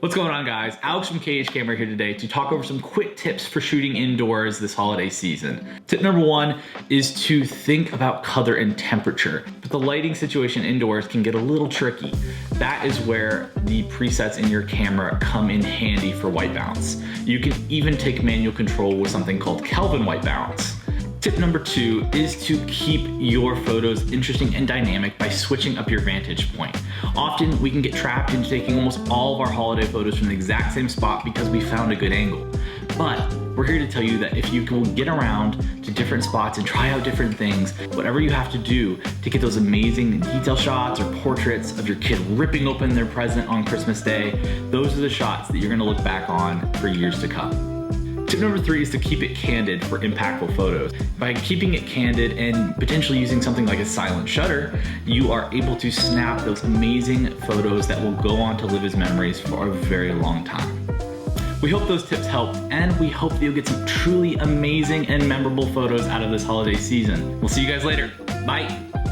What's going on, guys? Alex from KH Camera here today to talk over some quick tips for shooting indoors this holiday season. Tip number one is to think about color and temperature, but the lighting situation indoors can get a little tricky. That is where the presets in your camera come in handy for white balance. You can even take manual control with something called Kelvin white balance. Tip number two is to keep your photos interesting and dynamic by switching up your vantage point. Often we can get trapped into taking almost all of our holiday photos from the exact same spot because we found a good angle. But we're here to tell you that if you can get around to different spots and try out different things, whatever you have to do to get those amazing detail shots or portraits of your kid ripping open their present on Christmas Day, those are the shots that you're gonna look back on for years to come. Tip number three is to keep it candid for impactful photos. By keeping it candid and potentially using something like a silent shutter, you are able to snap those amazing photos that will go on to live as memories for a very long time. We hope those tips help, and we hope that you'll get some truly amazing and memorable photos out of this holiday season. We'll see you guys later. Bye.